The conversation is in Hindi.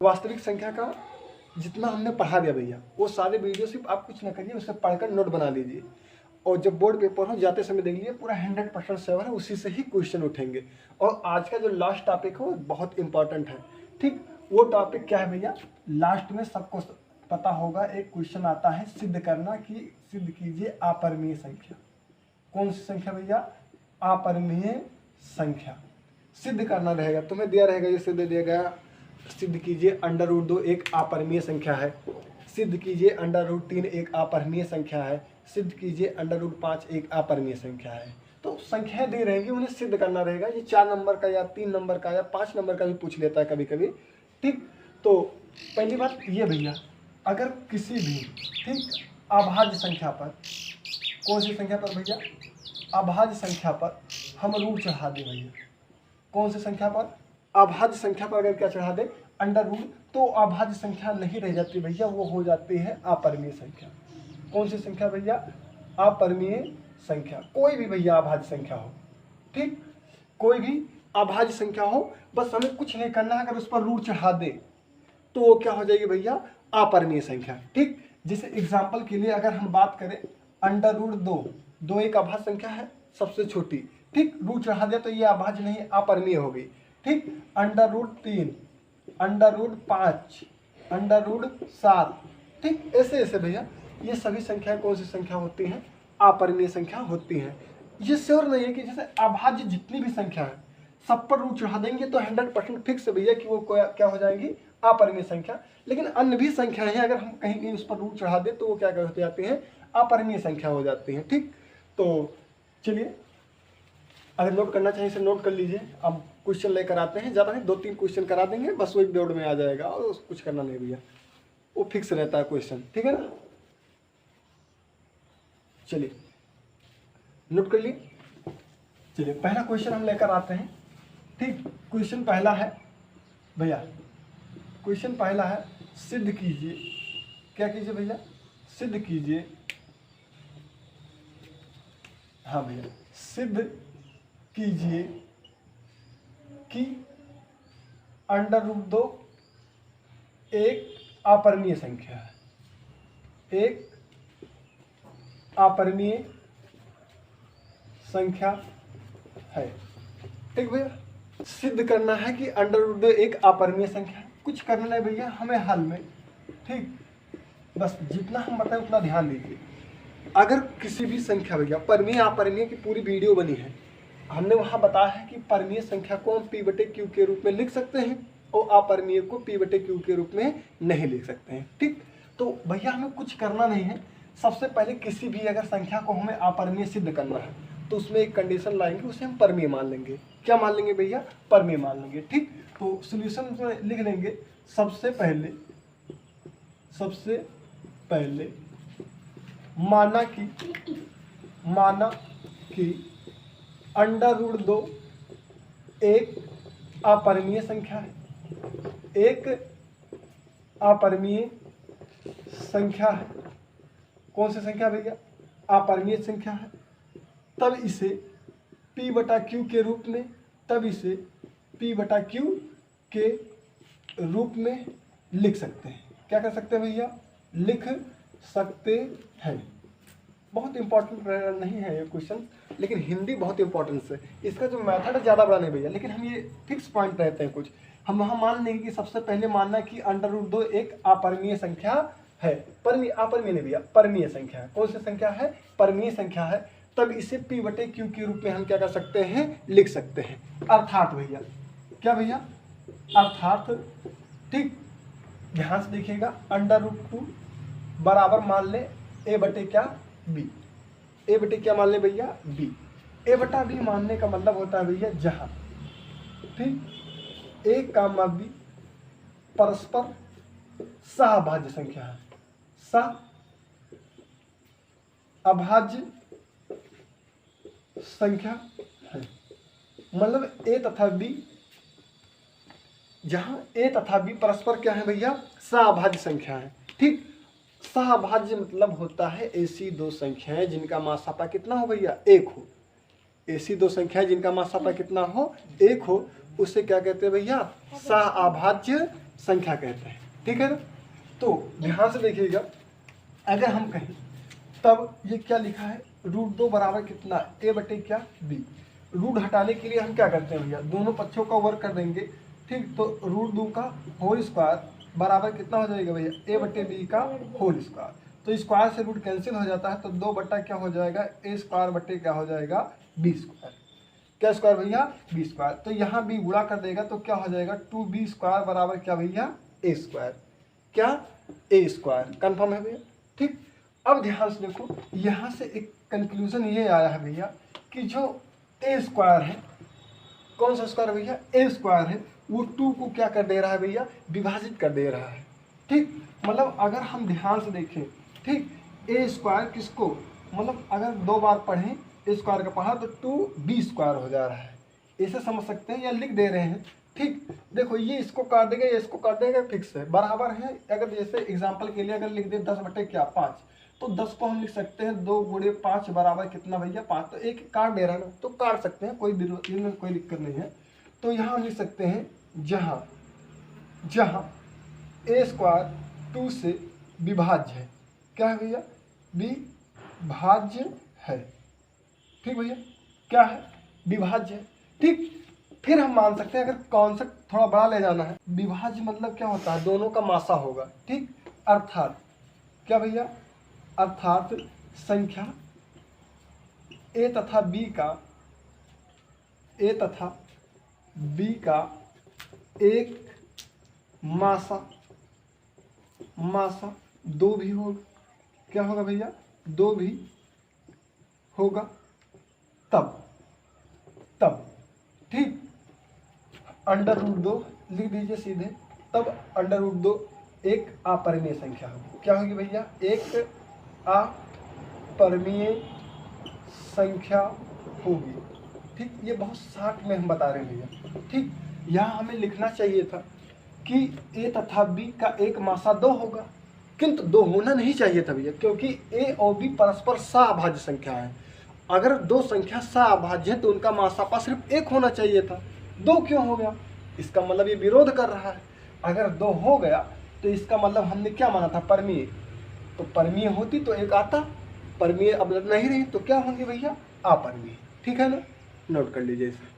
वास्तविक संख्या का जितना हमने पढ़ा दिया भैया, वो सारे वीडियो सिर्फ आप कुछ ना करिए, उसे पढ़कर नोट बना लीजिए और जब बोर्ड पेपर हो जाते समय देख लीजिए, पूरा 100% सेवर है, उसी से ही क्वेश्चन उठेंगे। और आज का जो लास्ट टॉपिक है वो बहुत इंपॉर्टेंट है, ठीक। वो टॉपिक क्या है भैया, लास्ट में सबको पता होगा, एक क्वेश्चन आता है सिद्ध करना कि सिद्ध कीजिए अपरिमेय संख्या। कौन सी संख्या भैया, अपरिमेय संख्या सिद्ध करना रहेगा, तुम्हें दिया रहेगा, ये सिद्ध दिया गया, सिद्ध कीजिए √2 एक अपरिमेय संख्या है, सिद्ध कीजिए √3 एक अपरिमेय संख्या है, सिद्ध कीजिए √5 एक अपरिमेय संख्या है। तो संख्याएं दी रहेंगी, उन्हें सिद्ध करना रहेगा। ये 4 नंबर का या 3 नंबर का या 5 नंबर का भी पूछ लेता है कभी कभी, ठीक। तो पहली बात ये भैया, अगर किसी भी ठीक अभाज्य संख्या पर, कौन सी संख्या पर भैया, अभाज्य संख्या पर हम रूट चढ़ा दें भैया, कौन सी संख्या पर, अभाज्य संख्या पर अगर क्या चढ़ा दे √, तो अभाज्य संख्या नहीं रह जाती भैया, वो हो जाती है अपरिमेय संख्या। कौन सी संख्या भैया, अपरिमेय संख्या। कोई भी भैया अभाज्य संख्या हो, ठीक, कोई भी अभाज्य संख्या हो, बस हमें कुछ नहीं करना है, अगर उस पर रूट चढ़ा दे तो वो क्या हो जाएगी भैया, अपरिमेय संख्या, ठीक। जैसे एग्जाम्पल के लिए अगर हम बात करें √2, 2 एक अभाज्य संख्या है, सबसे छोटी, ठीक, रूट चढ़ा दिया तो ये अभाज्य नहीं, अपरिमेय हो गई, ठीक। √3, √5, √7, ठीक, ऐसे ऐसे भैया ये सभी संख्याएं कौन सी संख्या होती हैं, अपरिमेय संख्या होती हैं। ये श्योर नहीं है कि जैसे अभाज्य जितनी भी संख्या है सब पर रूट चढ़ा देंगे तो 100% फिक्स है भैया कि वो क्या हो जाएंगी, अपरिमेय संख्या। लेकिन अन्य भी संख्याएं हैं, अगर हम कहीं भी उस पर रूट चढ़ा दे तो वो क्या हो जाती हैं, अपरिमेय संख्या हो जाती हैं, ठीक। तो चलिए, अगर नोट करना चाहिए इसे नोट कर लीजिए। अब क्वेश्चन लेकर आते हैं, ज़्यादा नहीं 2-3 क्वेश्चन करा देंगे बस, वो एक बोर्ड में आ जाएगा और कुछ करना नहीं भैया, वो फिक्स रहता है क्वेश्चन, ठीक है ना। चलिए नोट कर लिए। चलिए पहला क्वेश्चन हम लेकर आते हैं, ठीक। क्वेश्चन पहला है भैया, क्वेश्चन पहला है सिद्ध कीजिए, क्या कीजिए भैया, सिद्ध कीजिए, हाँ भैया, सिद्ध कीजिए कि √2 एक अपरिमेय संख्या है, एक अपरिमेय संख्या है, ठीक भैया। सिद्ध करना है कि √2 एक अपरिमेय संख्या है, कुछ करना नहीं भैया हमें हल में, ठीक, बस जितना हम बताएं उतना ध्यान दीजिए। अगर किसी भी संख्या भैया, परिमेय अपरिमेय की पूरी वीडियो बनी है, हमने वहाँ बताया है कि परिमेय संख्या को हम P/Q के रूप में लिख सकते हैं और अपरिमेय को P/Q के रूप में नहीं लिख सकते हैं, ठीक। तो भैया हमें कुछ करना नहीं है, सबसे पहले किसी भी अगर संख्या को हमें अपरिमेय सिद्ध करना है तो उसमें एक कंडीशन लाएंगे, उसे हम परिमेय मान लेंगे। क्या मान लेंगे भैया, परिमेय मान लेंगे, ठीक। तो सॉल्यूशन में लिख लेंगे, सबसे पहले माना कि √2 एक अपरिमेय संख्या है, एक अपरिमेय संख्या है। कौन सी संख्या भैया, अपरिमेय संख्या है। तब इसे P/Q के रूप में, P/Q के रूप में लिख सकते हैं। क्या कर सकते हैं भैया, लिख सकते हैं। बहुत इंपॉर्टेंट नहीं है ये क्वेश्चन, लेकिन हिंदी बहुत इंपॉर्टेंट है। इसका जो मेथड है ज़्यादा बड़ा नहीं भैया, लेकिन हम ये फिक्स पॉइंट रहते हैं कुछ, हम वहाँ मान लेंगे कि सबसे पहले मानना कि √2 एक अपरिमेय संख्या है, अपरिमेय नहीं भैया, परिमेय संख्या है। कौन सी संख्या है, परिमेय संख्या है। तब इसे P/Q के रूप में हम क्या कर सकते हैं, लिख सकते हैं। अर्थात भैया, क्या भैया, अर्थात, ठीक, ध्यान से देखिएगा, √2 बराबर मान ले A/क्या, B, A/क्या मान ले भैया, B। A/B मानने का मतलब होता है भैया जहाँ, ठीक, A, B परस्पर सहअभाज्य संख्या है, सहअभाज्य संख्या है। मतलब A तथा B, जहां A तथा B परस्पर क्या है भैया, सहअभाज्य संख्या है, ठीक। सहअभाज्य मतलब होता है ऐसी दो संख्याएं जिनका मासापा कितना हो भैया, 1 हो। ऐसी दो संख्याएं जिनका मासापा कितना हो, 1 हो, उसे क्या कहते हैं भैया, सहअभाज्य संख्या कहते हैं, ठीक है ना। तो ध्यान से देखिएगा, अगर हम कहें तब ये क्या लिखा है, √2 बराबर कितना, a बटे क्या b। रूट हटाने के लिए हम क्या करते हैं भैया, दोनों पक्षों का वर्ग कर देंगे, ठीक। तो √2 का होल स्क्वायर बराबर कितना हो जाएगा भैया, a बटे b का होल स्क्वायर। तो स्क्वायर से रूट कैंसिल हो जाता है, तो 2 बटा क्या हो जाएगा, a स्क्वायर बटे क्या हो जाएगा, b स्क्वायर। क्या स्क्वायर भैया, b स्क्वायर। तो यहाँ b गुणा कर देगा तो क्या हो जाएगा, 2b स्क्वायर बराबर क्या भैया, a स्क्वायर। क्या, a स्क्वायर। कन्फर्म है भैया, ठीक। अब ध्यान से देखो, यहाँ से एक कंक्लूजन ये आया है भैया कि जो a स्क्वायर है, कौन सा स्क्वायर भैया, a स्क्वायर है, वो 2 को क्या कर दे रहा है भैया, विभाजित कर दे रहा है, ठीक। मतलब अगर हम ध्यान से देखें, ठीक, a स्क्वायर किसको, मतलब अगर 2 बार पढ़ें a स्क्वायर का पढ़ा तो 2b स्क्वायर हो जा रहा है, ऐसे समझ सकते हैं या लिख दे रहे हैं, ठीक। देखो ये इसको काट देगा, ये इसको काट देगा, फिक्स है, बराबर है। अगर जैसे एग्जांपल के लिए अगर लिख दे 10 बटे क्या 5, तो 10 को हम लिख सकते हैं 2 गुणे 5 बराबर कितना भैया 5। तो एक काट दे रहा है ना, तो काट सकते हैं, कोई दिक्कत नहीं है। तो यहाँ हम लिख सकते हैं जहाँ जहाँ a स्क्वायर 2 से विभाज्य है, क्या है भैया, विभाज्य है, ठीक भैया, क्या है, विभाज्य है, ठीक। फिर हम मान सकते हैं, अगर कॉन्सेप्ट थोड़ा बड़ा ले जाना है, विभाज्य मतलब क्या होता है, दोनों का मासा होगा, ठीक। अर्थात क्या भैया, अर्थात संख्या a तथा b का एक मासा 2 भी होगा, क्या होगा भैया, 2 भी होगा, तब ठीक, √2 लिख दीजिए सीधे, तब √2 एक अपरिमेय संख्या होगी, क्या होगी भैया, एक अपरिमेय संख्या होगी, ठीक। ये बहुत शॉर्ट में हम बता रहे हैं भैया, ठीक। यहाँ हमें लिखना चाहिए था कि a तथा b का एक मासा 2 होगा, किंतु 2 होना नहीं चाहिए था भैया, क्योंकि a और b परस्पर सह संख्या है। अगर 2 संख्या सह है तो उनका मासापा सिर्फ 1 होना चाहिए था, 2 क्यों हो गया, इसका मतलब ये विरोध कर रहा है। अगर 2 हो गया तो इसका मतलब हमने क्या माना था, परमीय, तो परमीय होती तो 1 आता, परमीय अब नहीं रही तो क्या होंगे भैया, अपरमीय, ठीक है ना, नोट कर लीजिए इसे।